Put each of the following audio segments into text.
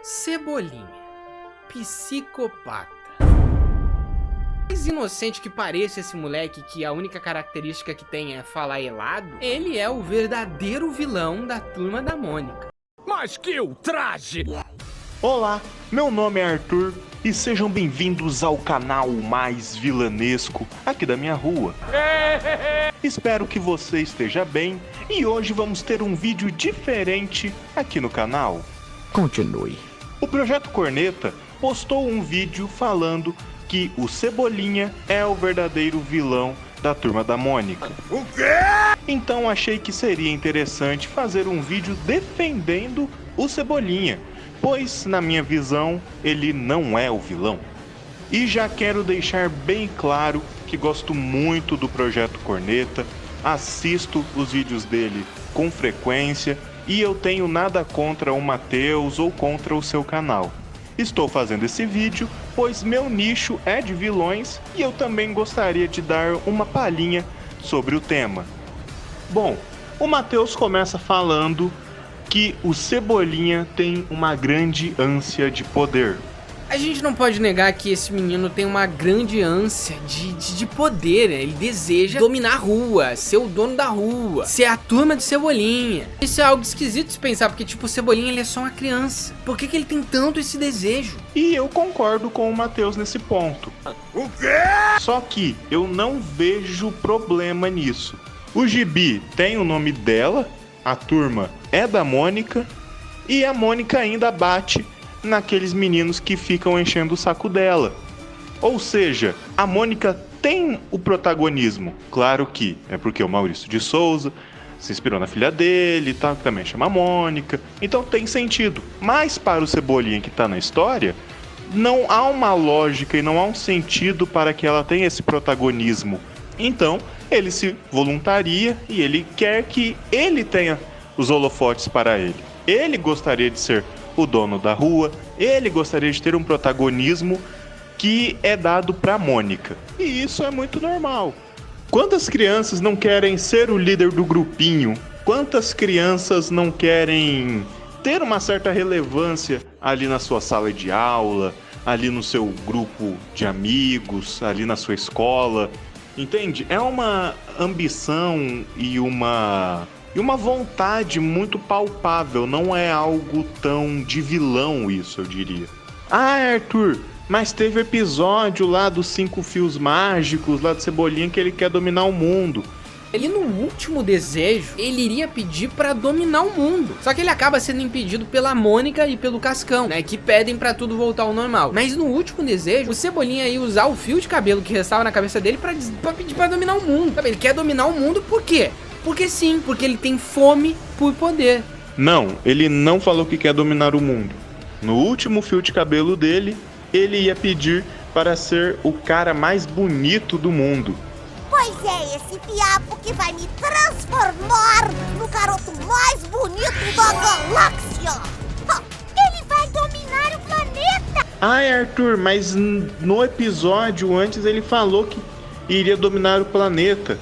Cebolinha, psicopata. Mais inocente que pareça esse moleque, que a única característica que tem é falar helado, ele é o verdadeiro vilão da Turma da Mônica. Mas que ultraje! Olá, meu nome é Arthur e sejam bem-vindos ao canal mais vilanesco aqui da minha rua. Espero que você esteja bem e hoje vamos ter um vídeo diferente aqui no canal. Continue. O Projeto Corneta postou um vídeo falando que o Cebolinha é o verdadeiro vilão da Turma da Mônica. O quê? Então achei que seria interessante fazer um vídeo defendendo o Cebolinha, pois na minha visão ele não é o vilão. E já quero deixar bem claro que gosto muito do Projeto Corneta, assisto os vídeos dele com frequência e eu tenho nada contra o Matheus ou contra o seu canal. Estou fazendo esse vídeo pois meu nicho é de vilões e eu também gostaria de dar uma palhinha sobre o tema. Bom, o Matheus começa falando que o Cebolinha tem uma grande ânsia de poder. A gente não pode negar que esse menino tem uma grande ânsia de poder, né? Ele deseja dominar a rua, ser o dono da rua, ser a turma de Cebolinha. Isso é algo esquisito de se pensar, porque tipo, o Cebolinha ele é só uma criança. Por que ele tem tanto esse desejo? E eu concordo com o Matheus nesse ponto. O quê? Só que eu não vejo problema nisso. O gibi tem o nome dela, a turma é da Mônica, e a Mônica ainda bate naqueles meninos que ficam enchendo o saco dela. Ou seja, a Mônica tem o protagonismo. Claro que é porque o Maurício de Souza se inspirou na filha dele e tal, que também chama Mônica. Então tem sentido. Mas para o Cebolinha que tá na história, não há uma lógica e não há um sentido para que ela tenha esse protagonismo. Então ele se voluntaria e ele quer que ele tenha os holofotes para ele. Ele gostaria de ser o dono da rua, ele gostaria de ter um protagonismo que é dado para Mônica. E isso é muito normal. Quantas crianças não querem ser o líder do grupinho? Quantas crianças não querem ter uma certa relevância ali na sua sala de aula, ali no seu grupo de amigos, ali na sua escola? Entende? É uma ambição e uma vontade muito palpável, não é algo tão de vilão isso, eu diria. Ah, Arthur, mas teve episódio lá dos 5 fios mágicos, lá do Cebolinha, que ele quer dominar o mundo. Ele no último desejo, ele iria pedir pra dominar o mundo. Só que ele acaba sendo impedido pela Mônica e pelo Cascão, né? Que pedem pra tudo voltar ao normal. Mas no último desejo, o Cebolinha ia usar o fio de cabelo que restava na cabeça dele pra pedir pra dominar o mundo. Sabe? Ele quer dominar o mundo por quê? Porque sim, porque ele tem fome por poder. Não, ele não falou que quer dominar o mundo. No último fio de cabelo dele, ele ia pedir para ser o cara mais bonito do mundo. Pois é, esse fiapo que vai me transformar no garoto mais bonito da galáxia. Ele vai dominar o planeta. Ai, Arthur, mas no episódio antes ele falou que iria dominar o planeta.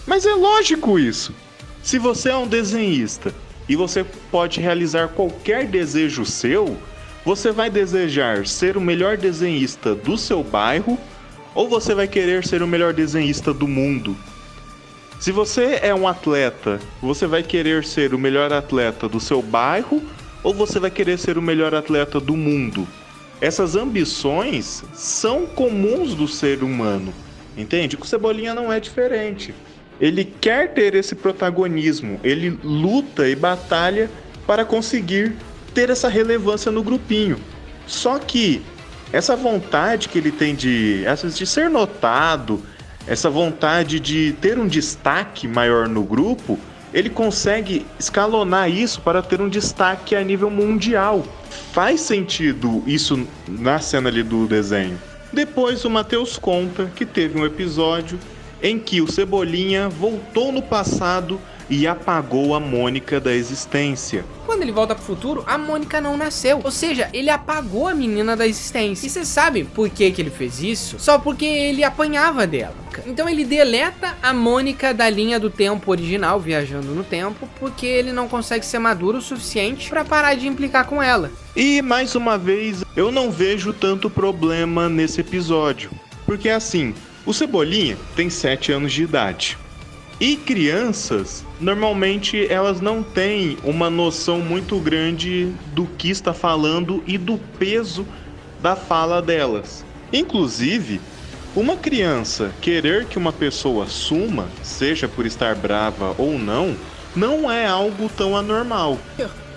Mas é lógico isso. Se você é um desenhista e você pode realizar qualquer desejo seu, você vai desejar ser o melhor desenhista do seu bairro ou você vai querer ser o melhor desenhista do mundo? Se você é um atleta, você vai querer ser o melhor atleta do seu bairro ou você vai querer ser o melhor atleta do mundo? Essas ambições são comuns do ser humano, entende? Com o Cebolinha não é diferente. Ele quer ter esse protagonismo, ele luta e batalha para conseguir ter essa relevância no grupinho. Só que essa vontade que ele tem de ser notado, essa vontade de ter um destaque maior no grupo, ele consegue escalonar isso para ter um destaque a nível mundial. Faz sentido isso na cena ali do desenho. Depois o Matheus conta que teve um episódio em que o Cebolinha voltou no passado e apagou a Mônica da existência. Quando ele volta pro futuro, a Mônica não nasceu. Ou seja, ele apagou a menina da existência. E você sabe por que ele fez isso? Só porque ele apanhava dela. Então ele deleta a Mônica da linha do tempo original, viajando no tempo, porque ele não consegue ser maduro o suficiente pra parar de implicar com ela. E mais uma vez, eu não vejo tanto problema nesse episódio. Porque assim, o Cebolinha tem 7 anos de idade. E crianças, normalmente elas não têm uma noção muito grande do que está falando e do peso da fala delas. Inclusive, uma criança querer que uma pessoa suma, seja por estar brava ou não é algo tão anormal.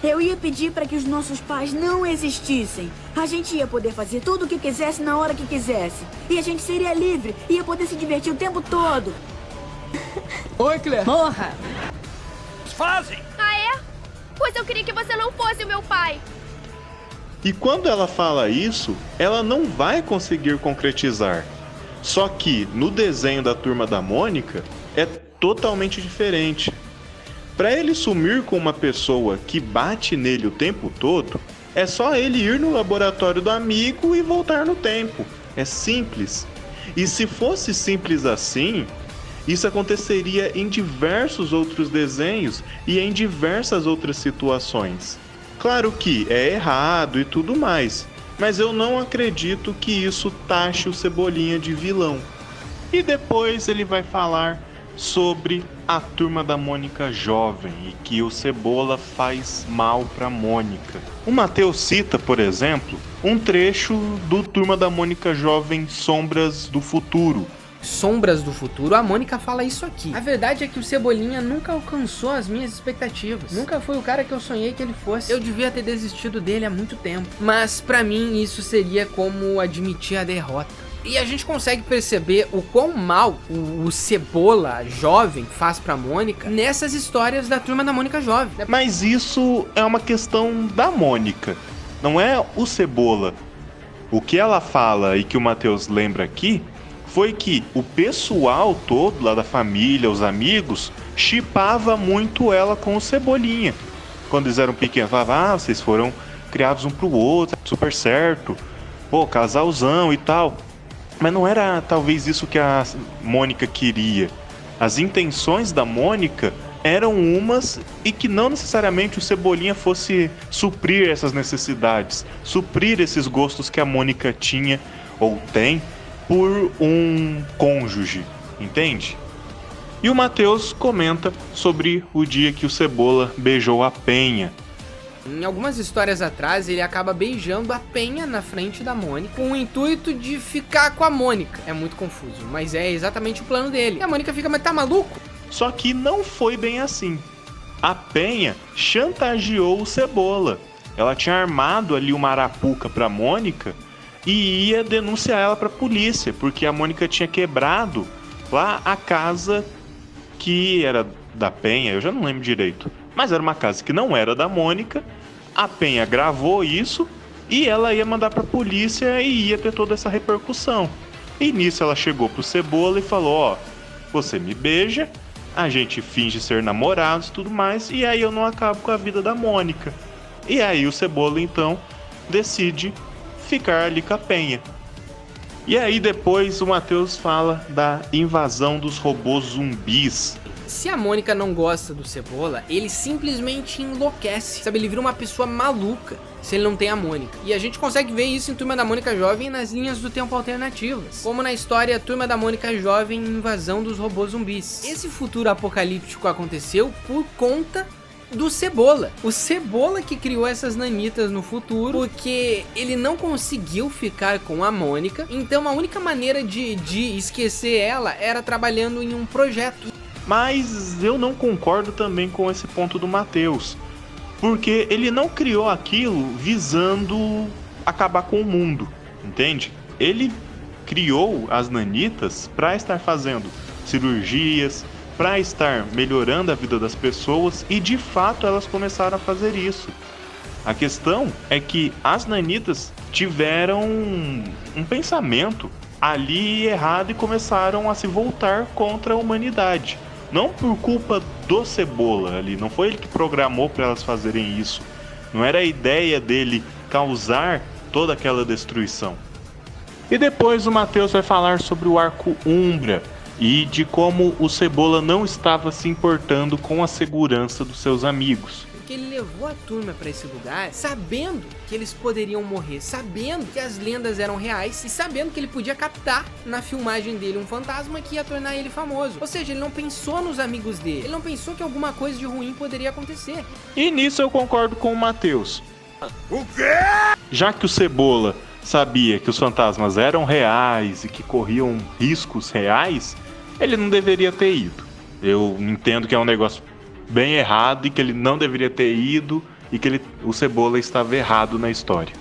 Eu ia pedir para que os nossos pais não existissem. A gente ia poder fazer tudo o que quisesse na hora que quisesse. E a gente seria livre, ia poder se divertir o tempo todo. Oi, Claire. Morra! Fazem! Ah, é? Pois eu queria que você não fosse o meu pai. E quando ela fala isso, ela não vai conseguir concretizar. Só que no desenho da Turma da Mônica é totalmente diferente. Para ele sumir com uma pessoa que bate nele o tempo todo, é só ele ir no laboratório do amigo e voltar no tempo. É simples. E se fosse simples assim, isso aconteceria em diversos outros desenhos e em diversas outras situações. Claro que é errado e tudo mais, mas eu não acredito que isso taxe o Cebolinha de vilão. E depois ele vai falar sobre a Turma da Mônica jovem e que o Cebola faz mal pra Mônica. O Matheus cita, por exemplo, um trecho do Turma da Mônica jovem Sombras do Futuro. Sombras do Futuro, a Mônica fala isso aqui. A verdade é que o Cebolinha nunca alcançou as minhas expectativas. Nunca foi o cara que eu sonhei que ele fosse. Eu devia ter desistido dele há muito tempo. Mas pra mim isso seria como admitir a derrota. E a gente consegue perceber o quão mal o Cebola jovem faz pra Mônica nessas histórias da Turma da Mônica jovem. Mas isso é uma questão da Mônica, não é o Cebola. O que ela fala e que o Matheus lembra aqui foi que o pessoal todo lá da família, os amigos, shippava muito ela com o Cebolinha. Quando eles eram pequenos, falavam, vocês foram criados um pro outro, super certo, pô, casalzão e tal. Mas não era talvez isso que a Mônica queria. As intenções da Mônica eram umas e que não necessariamente o Cebolinha fosse suprir essas necessidades, suprir esses gostos que a Mônica tinha ou tem por um cônjuge, entende? E o Matheus comenta sobre o dia que o Cebola beijou a Penha. Em algumas histórias atrás, ele acaba beijando a Penha na frente da Mônica com o intuito de ficar com a Mônica. É muito confuso, mas é exatamente o plano dele. E a Mônica fica, mas tá maluco? Só que não foi bem assim. A Penha chantageou o Cebola. Ela tinha armado ali uma arapuca pra Mônica e ia denunciar ela pra polícia, porque a Mônica tinha quebrado lá a casa que era da Penha, eu já não lembro direito. Mas era uma casa que não era da Mônica, a Penha gravou isso e ela ia mandar pra polícia e ia ter toda essa repercussão. E nisso ela chegou pro Cebola e falou, ó, você me beija, a gente finge ser namorados e tudo mais, e aí eu não acabo com a vida da Mônica. E aí o Cebola então decide ficar ali com a Penha. E aí depois o Matheus fala da invasão dos robôs zumbis. Se a Mônica não gosta do Cebola, ele simplesmente enlouquece, sabe? Ele vira uma pessoa maluca se ele não tem a Mônica. E a gente consegue ver isso em Turma da Mônica Jovem e nas linhas do tempo alternativas, como na história Turma da Mônica Jovem Invasão dos Robôs Zumbis. Esse futuro apocalíptico aconteceu por conta do Cebola. O Cebola que criou essas nanitas no futuro, porque ele não conseguiu ficar com a Mônica, então a única maneira de esquecer ela era trabalhando em um projeto. Mas eu não concordo também com esse ponto do Matheus, porque ele não criou aquilo visando acabar com o mundo, entende? Ele criou as nanitas para estar fazendo cirurgias, para estar melhorando a vida das pessoas, e de fato elas começaram a fazer isso. A questão é que as nanitas tiveram um pensamento ali errado e começaram a se voltar contra a humanidade. Não por culpa do Cebola ali, não foi ele que programou para elas fazerem isso. Não era a ideia dele causar toda aquela destruição. E depois o Matheus vai falar sobre o arco Umbra e de como o Cebola não estava se importando com a segurança dos seus amigos. Que ele levou a turma pra esse lugar sabendo que eles poderiam morrer, sabendo que as lendas eram reais e sabendo que ele podia captar na filmagem dele um fantasma que ia tornar ele famoso. Ou seja, ele não pensou nos amigos dele, ele não pensou que alguma coisa de ruim poderia acontecer. E nisso eu concordo com o Matheus. O quê? Já que o Cebola sabia que os fantasmas eram reais e que corriam riscos reais, ele não deveria ter ido. Eu entendo que é um negócio bem errado e que ele não deveria ter ido e que o Cebola estava errado na história.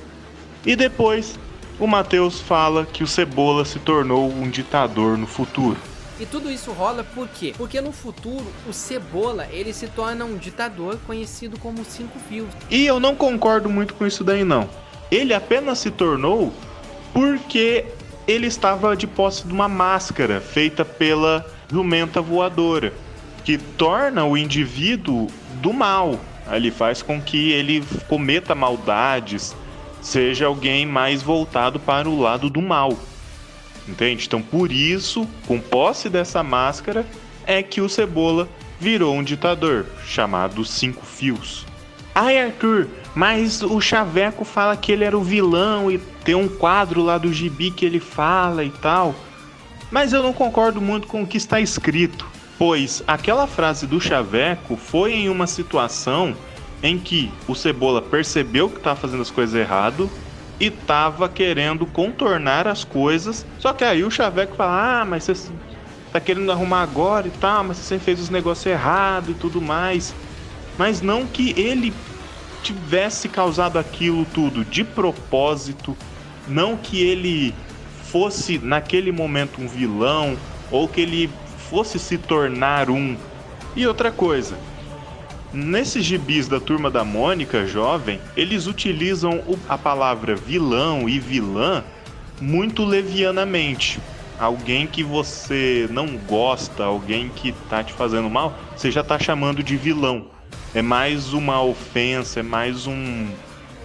E depois o Matheus fala que o Cebola se tornou um ditador no futuro. E tudo isso rola por quê? Porque no futuro o Cebola ele se torna um ditador conhecido como 5 Fios. E eu não concordo muito com isso daí não. Ele apenas se tornou porque ele estava de posse de uma máscara feita pela jumenta voadora, que torna o indivíduo do mal. Ele faz com que ele cometa maldades, seja alguém mais voltado para o lado do mal. Entende? Então, por isso, com posse dessa máscara, é que o Cebola virou um ditador, chamado 5 Fios. Ai, Arthur, mas o Chaveco fala que ele era o vilão e tem um quadro lá do gibi que ele fala e tal. Mas eu não concordo muito com o que está escrito. Pois aquela frase do Chaveco foi em uma situação em que o Cebola percebeu que estava fazendo as coisas errado e estava querendo contornar as coisas. Só que aí o Chaveco fala, ah, mas você tá querendo arrumar agora e tal, mas você sempre fez os negócios errados e tudo mais. Mas não que ele tivesse causado aquilo tudo de propósito, não que ele fosse naquele momento um vilão ou que ele fosse se tornar um. E outra coisa, nesses gibis da Turma da Mônica jovem, eles utilizam a palavra vilão e vilã muito levianamente. Alguém que você não gosta, alguém que tá te fazendo mal, você já tá chamando de vilão. É mais uma ofensa, é mais um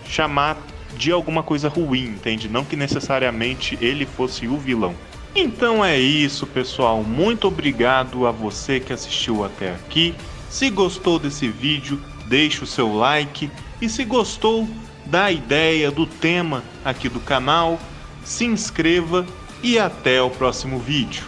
chamar de alguma coisa ruim, entende? Não que necessariamente ele fosse o vilão. Então é isso, pessoal. Muito obrigado a você que assistiu até aqui. Se gostou desse vídeo, deixe o seu like. E se gostou da ideia, do tema aqui do canal, se inscreva e até o próximo vídeo.